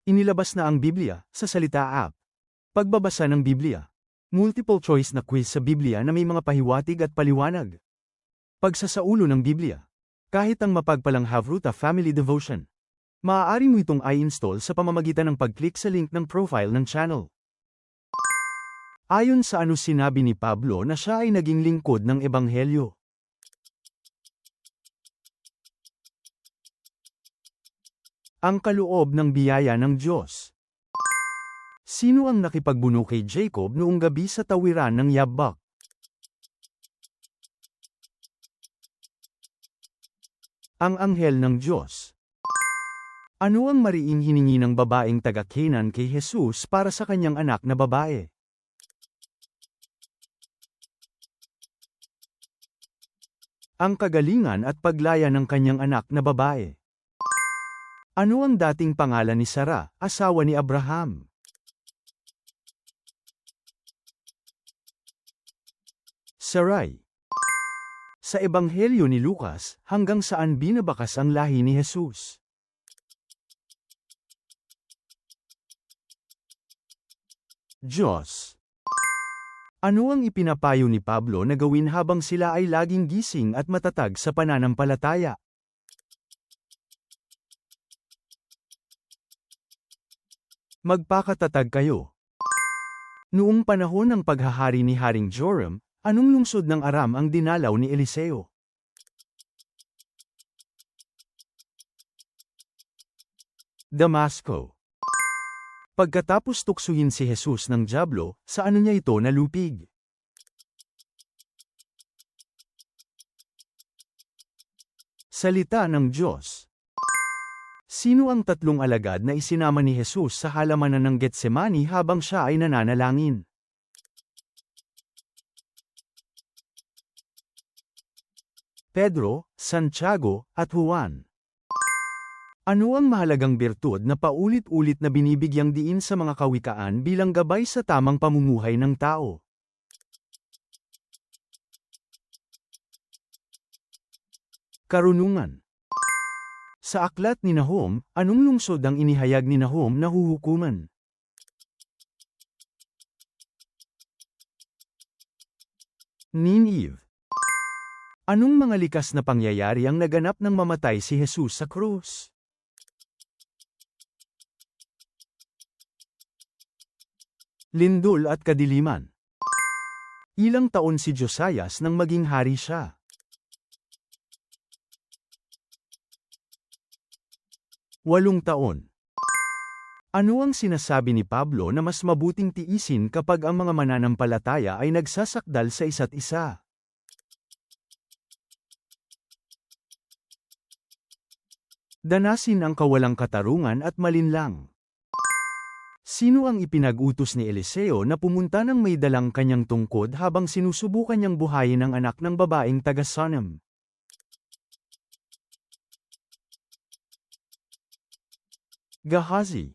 Inilabas na ang Biblia sa Salita App. Pagbabasa ng Biblia. Multiple choice na quiz sa Biblia na may mga pahiwatig at paliwanag. Pagsasaulo ng Biblia. Kahit ang mapagpalang Havruta Family Devotion. Maaari mo itong i-install sa pamamagitan ng pag-click sa link ng profile ng channel. Ayon sa sinabi ni Pablo na siya ay naging lingkod ng Ebanghelyo. Ang kaloob ng biyaya ng Diyos. Sino ang nakipagbuno kay Jacob noong gabi sa tawiran ng Yabbok? Ang anghel ng Diyos. Ano ang mariing hiningi ng babaeng taga-Canaan kay Jesus para sa kanyang anak na babae? Ang kagalingan at paglaya ng kanyang anak na babae. Ano ang dating pangalan ni Sarah, asawa ni Abraham? Sarai. Sa Ebanghelyo ni Lucas, hanggang saan binabakas ang lahi ni Jesus? Diyos. Ano ang ipinapayo ni Pablo na gawin habang sila ay laging gising at matatag sa pananampalataya? Magpakatatag kayo. Noong panahon ng paghahari ni Haring Joram, anong lungsod ng Aram ang dinalaw ni Eliseo? Damasco. Pagkatapos tuksuhin si Jesus ng dyablo, saan niya ito nalupig? Salita ng Diyos. Sino ang tatlong alagad na isinama ni Jesus sa halamanan ng Getsemani habang siya ay nananalangin? Pedro, Santiago, at Juan. Ano ang mahalagang birtud na paulit-ulit na binibigyang diin sa mga kawikaan bilang gabay sa tamang pamumuhay ng tao? Karunungan. Sa aklat ni Nahum, anong lungsod ang inihayag ni Nahum na huhukuman? Ninive. Anong mga likas na pangyayari ang naganap nang mamatay si Jesus sa krus? Lindol at kadiliman. Ilang taon si Josias nang maging hari siya? 8 taon. Ano ang sinasabi ni Pablo na mas mabuting tiisin kapag ang mga mananampalataya ay nagsasakdal sa isa't isa? Danasin ang kawalang katarungan at malinlang. Sino ang ipinag-utos ni Eliseo na pumunta ng may dalang kanyang tungkod habang sinusubukan niyang buhayin ang anak ng babaeng taga-Sunem? Gehazi.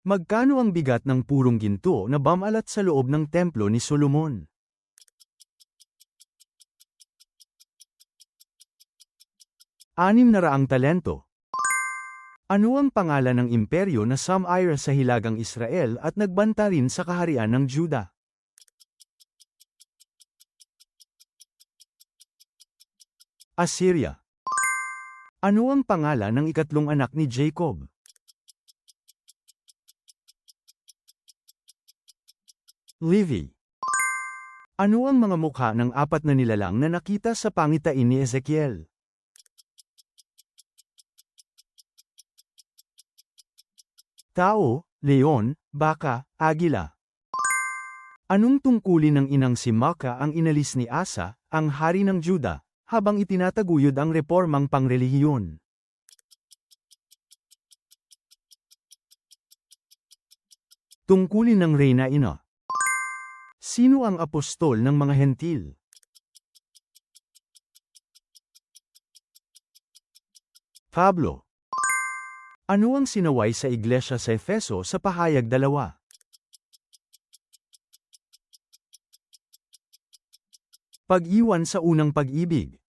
Magkano ang bigat ng purong ginto na bamalat sa loob ng templo ni Solomon? Anim na raang talento. Ano ang pangalan ng imperyo na sumira sa hilagang Israel at nagbanta rin sa kaharian ng Juda? Assyria. Ano ang pangalan ng ikatlong anak ni Jacob? Levi. Ano ang mga mukha ng 4 na nilalang na nakita sa pangitain ni Ezekiel? Tao, leon, baka, agila. Anong tungkulin ng inang si Maaka ang inalis ni Asa, ang hari ng Juda, habang itinataguyod ang reformang pangrelihiyon? Tungkulin ng Reyna Ina. Sino ang apostol ng mga hentil? Pablo. Ano ang sinaway sa iglesia sa Efeso sa pahayag 2? Pag-iwan sa unang pag-ibig.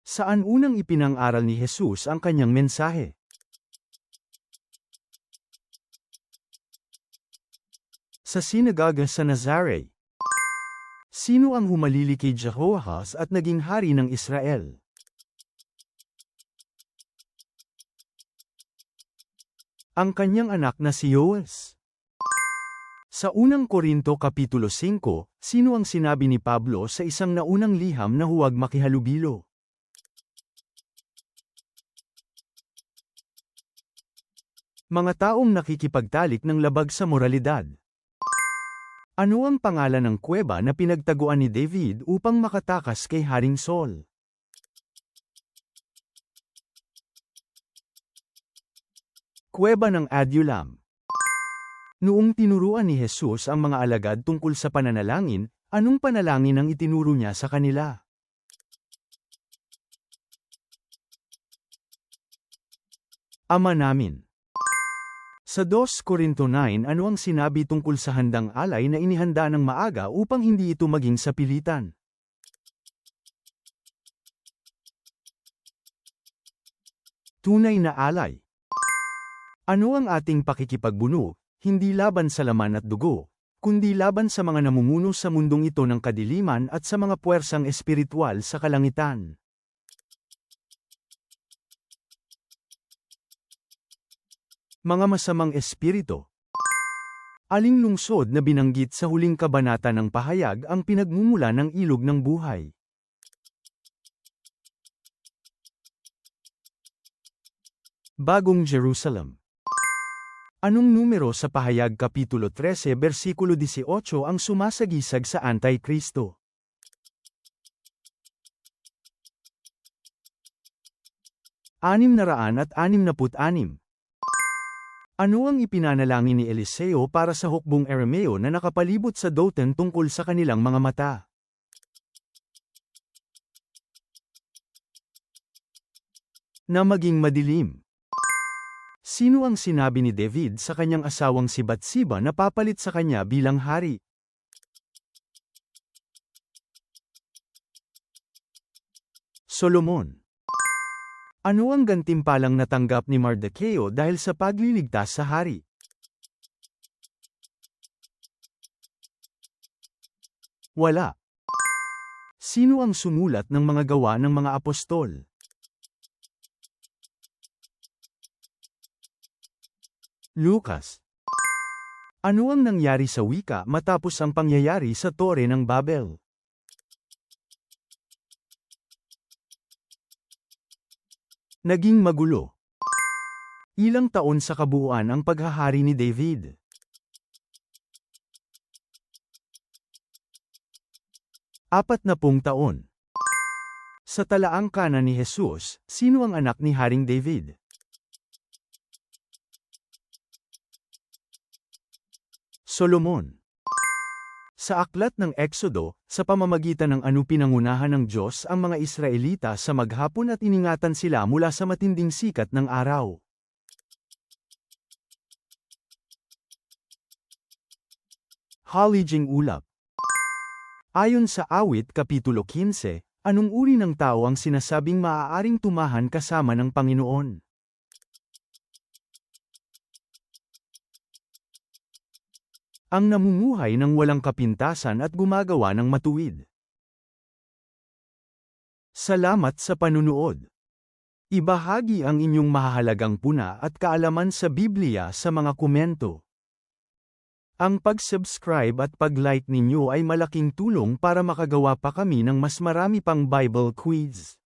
Saan unang ipinang-aral ni Jesus ang kanyang mensahe? Sa sinagoga sa Nazare. Sino ang humalili kay Jehoahaz at naging hari ng Israel? Ang kanyang anak na si Yoas. Sa unang Korinto Kapitulo 5, sino ang sinabi ni Pablo sa isang naunang liham na huwag makihalubilo? Mga taong nakikipagtalik ng labag sa moralidad. Ano ang pangalan ng kuweba na pinagtaguan ni David upang makatakas kay Haring Saul? Kuweba ng Adullam. Noong tinuruan ni Jesus ang mga alagad tungkol sa pananalangin, anong panalangin ang itinuro niya sa kanila? Ama namin. Sa 2 Korinto 9, ano ang sinabi tungkol sa handang alay na inihanda ng maaga upang hindi ito maging sa pilitan? Tunay na alay. Ano ang ating pakikipagbuno, hindi laban sa laman at dugo, kundi laban sa mga namumuno sa mundong ito ng kadiliman at sa mga puwersang espiritual sa kalangitan? Mga masamang espiritu. Aling lungsod na binanggit sa huling kabanata ng pahayag ang pinagmumula ng ilog ng buhay? Bagong Jerusalem. Anong numero sa pahayag Kapitulo 13 versikulo 18 ang sumasagisag sa Antikristo? Anim na raan at 66. Ano ang ipinanalangin ni Eliseo para sa hukbong Arameo na nakapalibot sa Dothan tungkol sa kanilang mga mata? Na maging madilim. Sino ang sinabi ni David sa kanyang asawang si Batsiba na papalit sa kanya bilang hari? Solomon. Ano ang gantimpalang natanggap ni Mardukeo dahil sa pagliligtas sa hari? Wala. Sino ang sumulat ng mga gawa ng mga apostol? Lucas. Ano ang nangyari sa wika matapos ang pangyayari sa Tore ng Babel? Naging magulo. Ilang taon sa kabuuan ang paghahari ni David? 40 taon. Sa talaang kanan ni Jesus, sino ang anak ni Haring David? Solomon. Sa aklat ng Exodo, sa pamamagitan ng ano pinangunahan ng Diyos ang mga Israelita sa maghapon at iningatan sila mula sa matinding sikat ng araw. Haliging ulap. Ayon sa Awit Kapitulo 15, anong uri ng tao ang sinasabing maaaring tumahan kasama ng Panginoon? Ang namumuhay ng walang kapintasan at gumagawa ng matuwid. Salamat sa panunood. Ibahagi ang inyong mahahalagang puna at kaalaman sa Biblia sa mga komento. Ang pag-subscribe at pag-like ninyo ay malaking tulong para makagawa pa kami ng mas marami pang Bible quiz.